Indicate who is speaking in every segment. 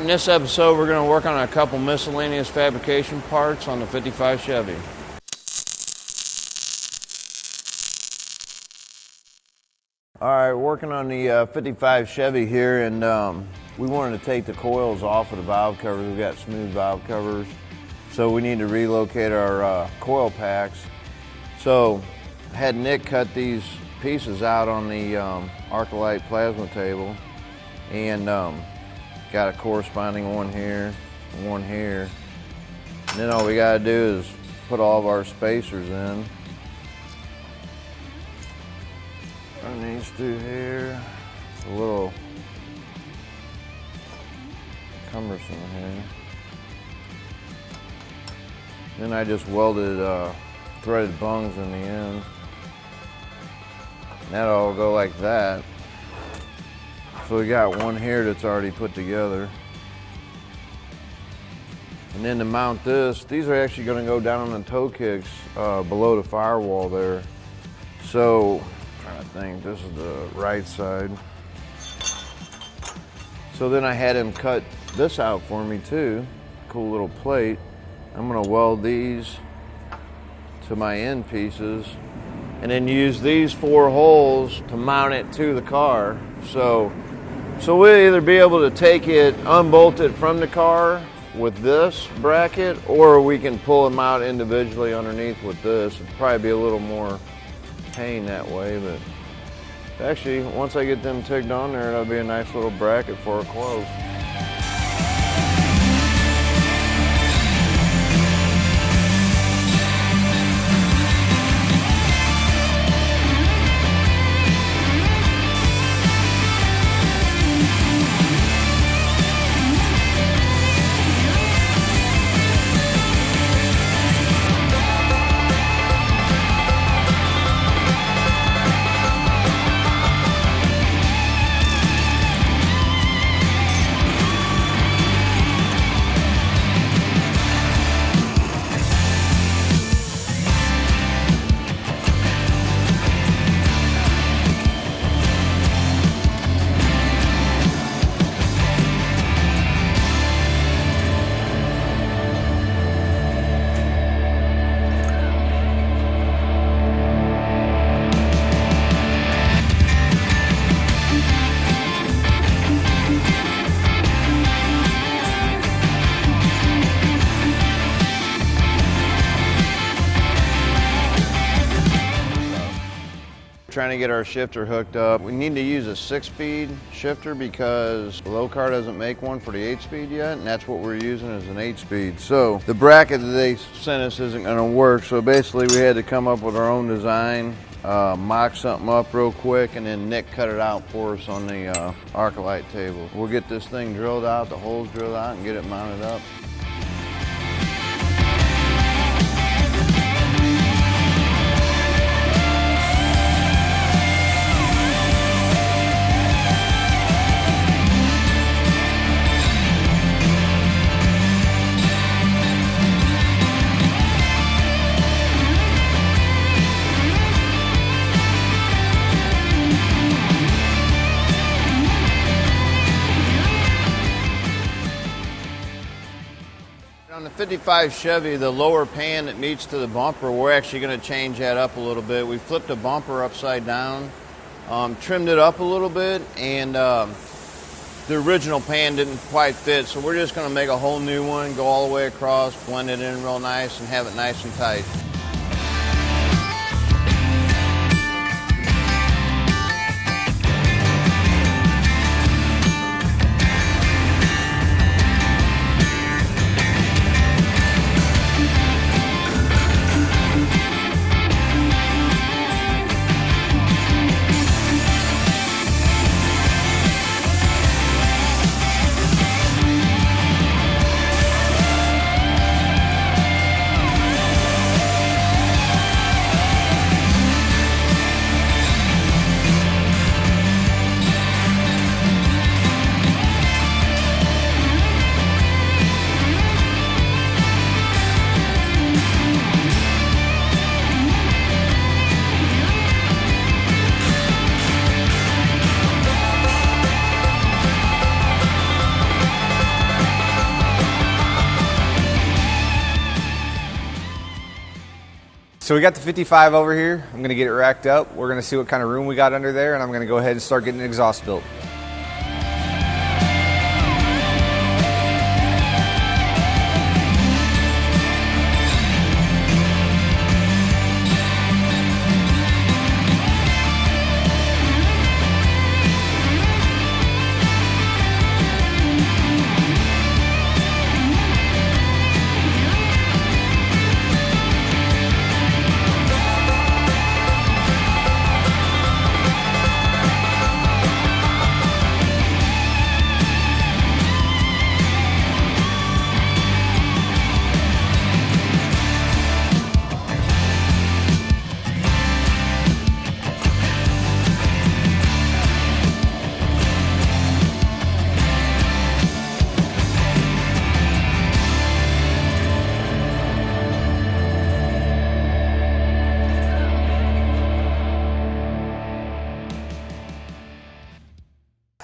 Speaker 1: in this episode, we're going to work on a couple miscellaneous fabrication parts on the 55 Chevy. All right, working on the 55 Chevy here, and we wanted to take the coils off of the valve covers. We've got smooth valve covers, so we need to relocate our coil packs. So I had Nick cut these pieces out on the Arclight plasma table, and got a corresponding one here, one here. And then all we gotta do is put all of our spacers in. Run these through here. It's a little cumbersome here. Then I just welded threaded bungs in the end. And that'll all go like that. So we got one here that's already put together. And then to mount this, these are actually going to go down on the toe kicks below the firewall there. So, I'm trying to think, this is the right side. So then I had him cut this out for me too. Cool little plate. I'm going to weld these to my end pieces and then use these 4 holes to mount it to the car. So we'll either be able to take it, unbolt it from the car with this bracket, or we can pull them out individually underneath with this. It'd probably be a little more pain that way, but actually, once I get them tigged on there, that'll be a nice little bracket for our coils. Trying to get our shifter hooked up. We need to use a 6-speed shifter because the low car doesn't make one for the 8-speed yet, and that's what we're using as an 8-speed. So the bracket that they sent us isn't going to work, so basically we had to come up with our own design, mock something up real quick, and then Nick cut it out for us on the Arclight table. We'll get this thing drilled out, the holes drilled out, and get it mounted up. On the 55 Chevy, the lower pan that meets to the bumper, we're actually going to change that up a little bit. We flipped the bumper upside down, trimmed it up a little bit, and the original pan didn't quite fit, so we're just going to make a whole new one, go all the way across, blend it in real nice, and have it nice and tight.
Speaker 2: So we got the 55 over here. I'm gonna get it racked up. We're gonna see what kind of room we got under there, and I'm gonna go ahead and start getting the exhaust built.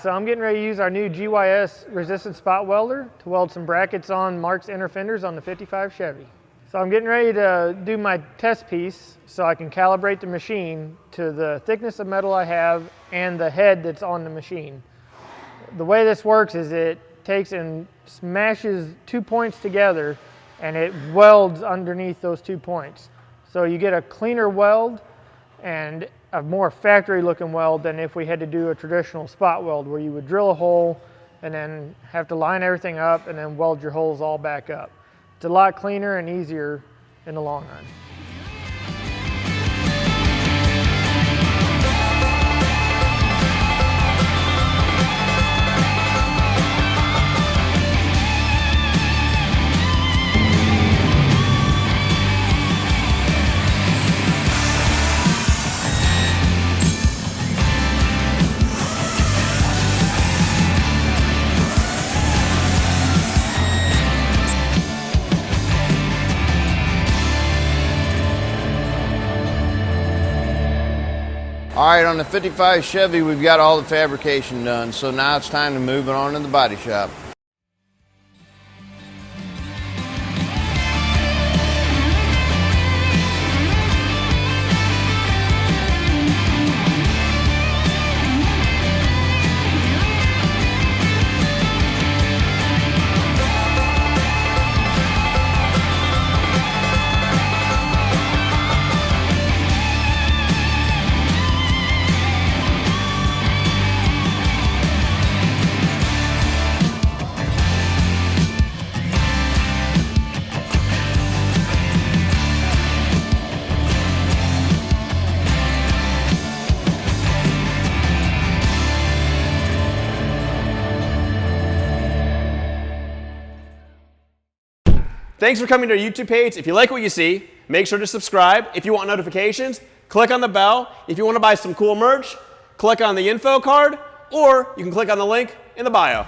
Speaker 3: So I'm getting ready to use our new GYS resistant spot welder to weld some brackets on Mark's inner fenders on the 55 Chevy. So I'm getting ready to do my test piece so I can calibrate the machine to the thickness of metal I have and the head that's on the machine. The way this works is it takes and smashes 2 points together and it welds underneath those 2 points. So you get a cleaner weld and a more factory looking weld than if we had to do a traditional spot weld where you would drill a hole and then have to line everything up and then weld your holes all back up. It's a lot cleaner and easier in the long run.
Speaker 1: All right, on the 55 Chevy, we've got all the fabrication done, so now it's time to move it on to the body shop.
Speaker 4: Thanks for coming to our YouTube page. If you like what you see, make sure to subscribe. If you want notifications, click on the bell. If you want to buy some cool merch, click on the info card, or you can click on the link in the bio.